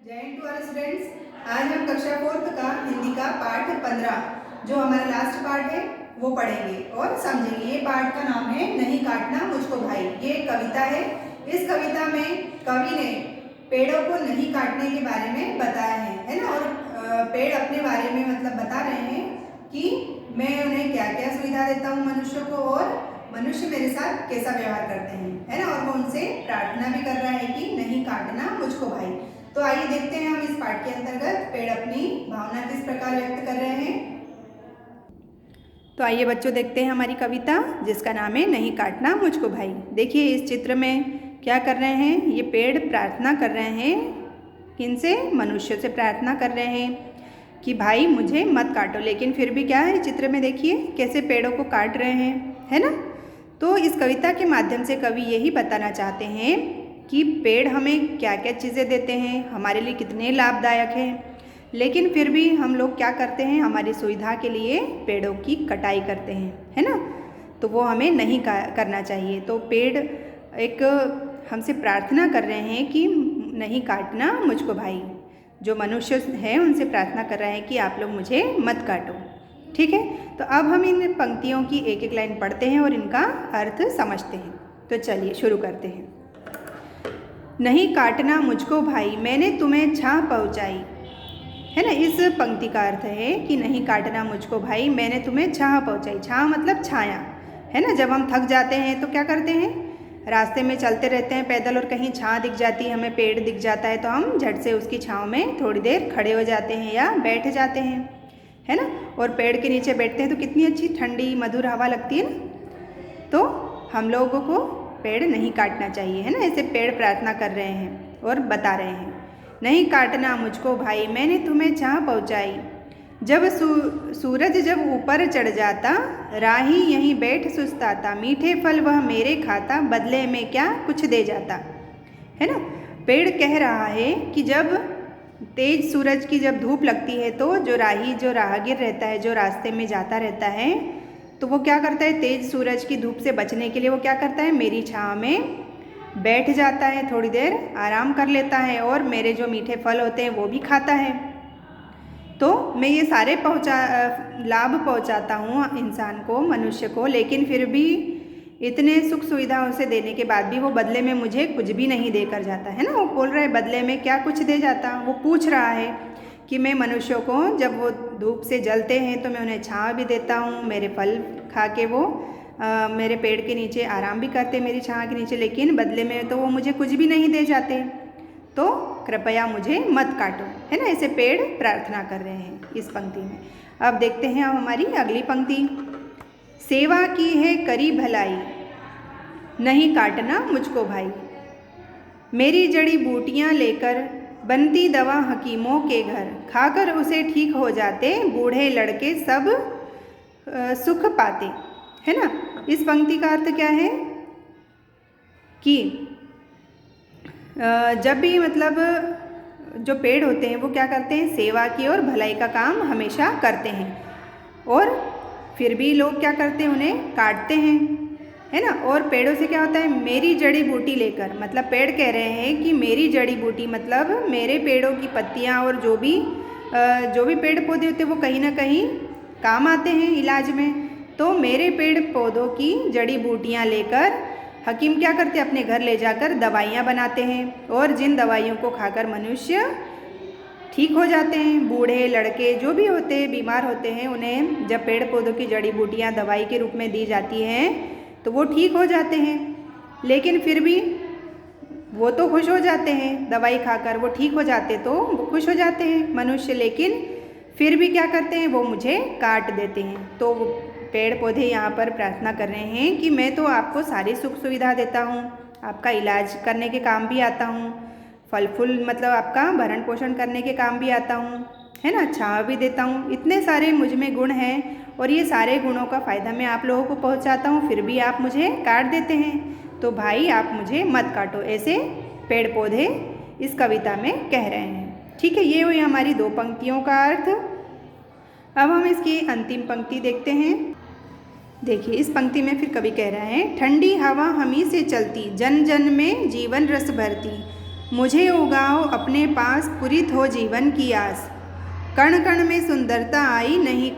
जय Hind to all students. आज हम कक्षा 4th का हिंदी का पाठ 15 जो हमारा लास्ट पार्ट है वो पढ़ेंगे और समझेंगे। ये पाठ का नाम है नहीं काटना मुझको भाई। ये कविता है। इस कविता में कवि ने पेड़ों को नहीं काटने के बारे में बताया है ना। और पेड़ अपने बारे में मतलब बता रहे हैं कि मैं उन्हें क्या क्या सुविधा देता हूँ मनुष्य को, और मनुष्य मेरे साथ कैसा व्यवहार करते हैं, है ना। और वो उनसे प्रार्थना भी कर रहा है कि नहीं काटना मुझको भाई। तो आइए देखते हैं हम इस पाठ के अंतर्गत पेड़ अपनी भावना किस प्रकार व्यक्त कर रहे हैं। तो आइए बच्चों देखते हैं हमारी कविता जिसका नाम है नहीं काटना मुझको भाई। देखिए इस चित्र में क्या कर रहे हैं, ये पेड़ प्रार्थना कर रहे हैं। किनसे? मनुष्य से प्रार्थना कर रहे हैं कि भाई मुझे मत काटो। लेकिन फिर भी क्या है, चित्र में देखिए कैसे पेड़ों को काट रहे हैं, है ना। तो इस कविता के माध्यम से कवि यही बताना चाहते हैं कि पेड़ हमें क्या क्या चीज़ें देते हैं, हमारे लिए कितने लाभदायक हैं, लेकिन फिर भी हम लोग क्या करते हैं, हमारी सुविधा के लिए पेड़ों की कटाई करते हैं, है ना। तो वो हमें नहीं करना चाहिए। तो पेड़ एक हमसे प्रार्थना कर रहे हैं कि नहीं काटना मुझको भाई। जो मनुष्य हैं उनसे प्रार्थना कर रहे हैं कि आप लोग मुझे मत काटो। ठीक है, तो अब हम इन पंक्तियों की एक एक लाइन पढ़ते हैं और इनका अर्थ समझते हैं। तो चलिए शुरू करते हैं। नहीं काटना मुझको भाई मैंने तुम्हें छाह पहुँचाई, है ना। इस पंक्ति का अर्थ है कि नहीं काटना मुझको भाई मैंने तुम्हें छाह पहुँचाई। छाह मतलब छाया, है ना। जब हम थक जाते हैं तो क्या करते हैं, रास्ते में चलते रहते हैं पैदल और कहीं छाह दिख जाती है, हमें पेड़ दिख जाता है तो हम झट से उसकी छाँव में थोड़ी देर खड़े हो जाते हैं या बैठ जाते हैं, है ना। और पेड़ के नीचे बैठते हैं तो कितनी अच्छी ठंडी मधुर हवा लगती है ना। तो हम लोगों को पेड़ नहीं काटना चाहिए, है ना। ऐसे पेड़ प्रार्थना कर रहे हैं और बता रहे हैं नहीं काटना मुझको भाई मैंने तुम्हें छाह पहुँचाई। जब सूरज जब ऊपर चढ़ जाता राही यहीं बैठ सुस्ताता, मीठे फल वह मेरे खाता बदले में क्या कुछ दे जाता, है ना। पेड़ कह रहा है कि जब तेज सूरज की जब धूप लगती है तो जो राहगीर रहता है, जो रास्ते में जाता रहता है, तो वो क्या करता है, तेज सूरज की धूप से बचने के लिए वो क्या करता है, मेरी छाँव में बैठ जाता है, थोड़ी देर आराम कर लेता है और मेरे जो मीठे फल होते हैं वो भी खाता है। तो मैं ये सारे लाभ पहुंचाता हूँ इंसान को, मनुष्य को, लेकिन फिर भी इतने सुख सुविधा उसे देने के बाद भी वो बदले में मुझे कुछ भी नहीं देकर जाता, है ना। वो बोल रहा है बदले में क्या कुछ दे जाता। वो पूछ रहा है कि मैं मनुष्यों को जब वो धूप से जलते हैं तो मैं उन्हें छाँव भी देता हूँ, मेरे फल खा के वो मेरे पेड़ के नीचे आराम भी करते मेरी छाँव के नीचे, लेकिन बदले में तो वो मुझे कुछ भी नहीं दे जाते। तो कृपया मुझे मत काटो, है ना। ऐसे पेड़ प्रार्थना कर रहे हैं इस पंक्ति में। अब देखते हैं अब हमारी अगली पंक्ति। सेवा की है करी भलाई नहीं काटना मुझको भाई, मेरी जड़ी बूटियाँ लेकर बनती दवा हकीमों के घर, खाकर उसे ठीक हो जाते बूढ़े लड़के सब सुख पाते, है ना। इस पंक्ति का अर्थ क्या है कि जब भी मतलब जो पेड़ होते हैं वो क्या करते हैं, सेवा की और भलाई का काम हमेशा करते हैं, और फिर भी लोग क्या करते हैं, उन्हें काटते हैं, है ना। और पेड़ों से क्या होता है, मेरी जड़ी बूटी लेकर, मतलब पेड़ कह रहे हैं कि मेरी जड़ी बूटी मतलब मेरे पेड़ों की पत्तियाँ और जो भी पेड़ पौधे होते हैं वो कहीं ना कहीं काम आते हैं इलाज में। तो मेरे पेड़ पौधों की जड़ी बूटियाँ लेकर हकीम क्या करते हैं, अपने घर ले जाकर दवाइयाँ बनाते हैं, और जिन दवाइयों को खाकर मनुष्य ठीक हो जाते हैं। बूढ़े लड़के जो भी होते हैं, बीमार होते हैं, उन्हें जब पेड़ पौधों की जड़ी बूटियाँ दवाई के रूप में दी जाती हैं तो वो ठीक हो जाते हैं। लेकिन फिर भी वो तो खुश हो जाते हैं, दवाई खाकर वो ठीक हो जाते तो वो खुश हो जाते हैं मनुष्य, लेकिन फिर भी क्या करते हैं, वो मुझे काट देते हैं। तो पेड़ पौधे यहाँ पर प्रार्थना कर रहे हैं कि मैं तो आपको सारी सुख सुविधा देता हूँ, आपका इलाज करने के काम भी आता हूँ, फल फूल मतलब आपका भरण पोषण करने के काम भी आता हूँ, है ना, छाँव भी देता हूँ। इतने सारे मुझ में गुण हैं और ये सारे गुणों का फ़ायदा मैं आप लोगों को पहुँचाता हूँ, फिर भी आप मुझे काट देते हैं। तो भाई आप मुझे मत काटो, ऐसे पेड़ पौधे इस कविता में कह रहे हैं। ठीक है, ये हुई हमारी 2 पंक्तियों का अर्थ। अब हम इसकी अंतिम पंक्ति देखते हैं। देखिए इस पंक्ति में फिर कवि कह रहा है ठंडी हवा हमी से चलती जन जन में जीवन रस भरती, मुझे उगाओ अपने पास, पुरित हो जीवन की आस। कण कण में सुंदरता आई, नहीं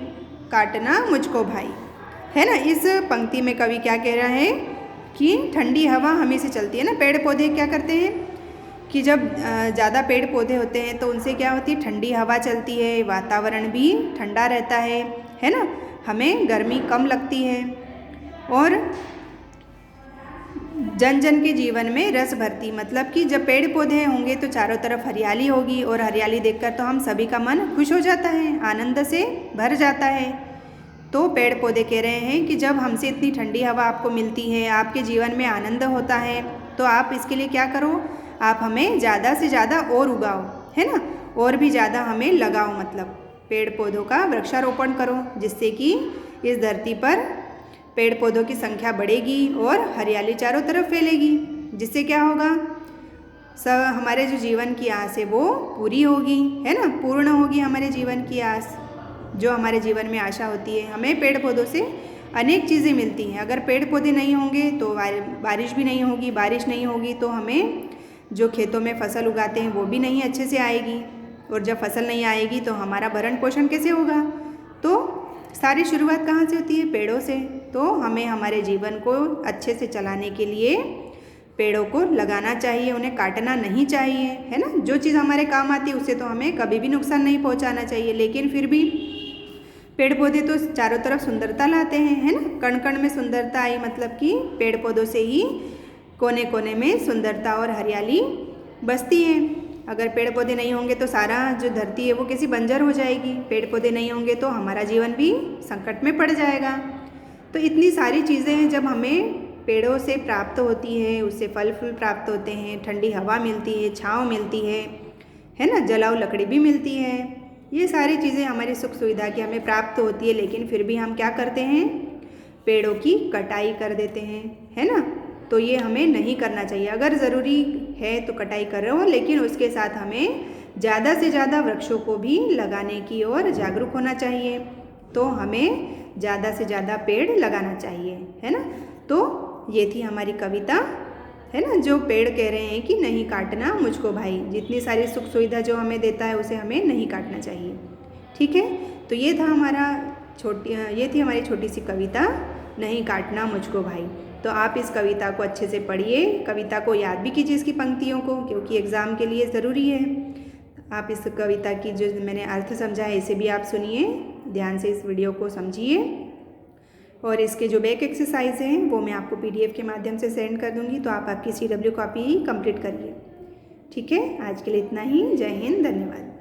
काटना मुझको भाई। है ना। इस पंक्ति में कवि क्या कह रहा है कि ठंडी हवा हमें से चलती है ना। पेड़ पौधे क्या करते हैं कि जब ज़्यादा पेड़ पौधे होते हैं तो उनसे क्या होती है, ठंडी हवा चलती है, वातावरण भी ठंडा रहता है ना। हमें गर्मी कम लगती है और जन जन के जीवन में रस भरती, मतलब कि जब पेड़ पौधे होंगे तो चारों तरफ हरियाली होगी और हरियाली देखकर तो हम सभी का मन खुश हो जाता है, आनंद से भर जाता है। तो पेड़ पौधे कह रहे हैं कि जब हमसे इतनी ठंडी हवा आपको मिलती है, आपके जीवन में आनंद होता है, तो आप इसके लिए क्या करो, आप हमें ज़्यादा से ज़्यादा और उगाओ, है ना, और भी ज़्यादा हमें लगाओ, मतलब पेड़ पौधों का वृक्षारोपण करो, जिससे कि इस धरती पर पेड़ पौधों की संख्या बढ़ेगी और हरियाली चारों तरफ फैलेगी, जिससे क्या होगा, सब हमारे जो जीवन की आस है वो पूरी होगी, है ना, पूर्ण होगी हमारे जीवन की आस। जो हमारे जीवन में आशा होती है, हमें पेड़ पौधों से अनेक चीज़ें मिलती हैं। अगर पेड़ पौधे नहीं होंगे तो बारिश भी नहीं होगी, बारिश नहीं होगी तो हमें जो खेतों में फसल उगाते हैं वो भी नहीं अच्छे से आएगी, और जब फसल नहीं आएगी तो हमारा भरण पोषण कैसे होगा। तो सारी शुरुआत कहाँ से होती है, पेड़ों से। तो हमें हमारे जीवन को अच्छे से चलाने के लिए पेड़ों को लगाना चाहिए, उन्हें काटना नहीं चाहिए, है ना। जो चीज़ हमारे काम आती है उससे तो हमें कभी भी नुकसान नहीं पहुंचाना चाहिए, लेकिन फिर भी पेड़ पौधे तो चारों तरफ सुंदरता लाते हैं, है ना। कण कण में सुंदरता आई, मतलब कि पेड़ पौधों से ही कोने कोने में सुंदरता और हरियाली बसती है। अगर पेड़ पौधे नहीं होंगे तो सारा जो धरती है वो कैसी बंजर हो जाएगी। पेड़ पौधे नहीं होंगे तो हमारा जीवन भी संकट में पड़ जाएगा। तो इतनी सारी चीज़ें हैं जब हमें पेड़ों से प्राप्त होती है, उससे फल फूल प्राप्त होते हैं, ठंडी हवा मिलती है, छाँव मिलती है ना, जलाऊ लकड़ी भी मिलती है। ये सारी चीज़ें हमारी सुख सुविधा की हमें प्राप्त होती है, लेकिन फिर भी हम क्या करते हैं, पेड़ों की कटाई कर देते हैं, है ना। तो ये हमें नहीं करना चाहिए। अगर ज़रूरी है तो कटाई कर रहे हो, लेकिन उसके साथ हमें ज़्यादा से ज़्यादा वृक्षों को भी लगाने की ओर जागरूक होना चाहिए। तो हमें ज़्यादा से ज़्यादा पेड़ लगाना चाहिए, है ना। तो ये थी हमारी कविता, है ना, जो पेड़ कह रहे हैं कि नहीं काटना मुझको भाई। जितनी सारी सुख सुविधा जो हमें देता है उसे हमें नहीं काटना चाहिए, ठीक है। तो ये थी हमारी छोटी सी कविता, नहीं काटना मुझको भाई। तो आप इस कविता को अच्छे से पढ़िए, कविता को याद भी कीजिए इसकी पंक्तियों को, क्योंकि एग्ज़ाम के लिए ज़रूरी है। आप इस कविता की जो मैंने अर्थ समझा है इसे भी आप सुनिए, ध्यान से इस वीडियो को समझिए, और इसके जो बैक एक्सरसाइज हैं वो मैं आपको PDF के माध्यम से सेंड कर दूँगी। तो आप आपकी CW कॉपी कंप्लीट करिए, ठीक है। आज के लिए इतना ही। जय हिंद, धन्यवाद।